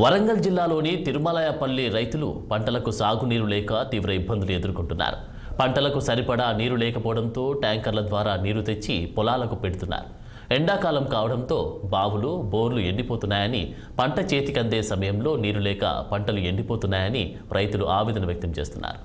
వరంగల్ జిల్లాలోని తిరుమలయపల్లి రైతులు పంటలకు సాగునీరు లేక తీవ్ర ఇబ్బందులు ఎదుర్కొంటున్నారు. పంటలకు సరిపడా నీరు లేకపోవడంతో ట్యాంకర్ల ద్వారా నీరు తెచ్చి పొలాలకు పెడుతున్నారు. ఎండాకాలం కావడంతో బావులు, బోర్లు ఎండిపోతున్నాయని, పంట చేతికందే సమయంలో నీరు లేక పంటలు ఎండిపోతున్నాయని రైతులు ఆవేదన వ్యక్తం చేస్తున్నారు.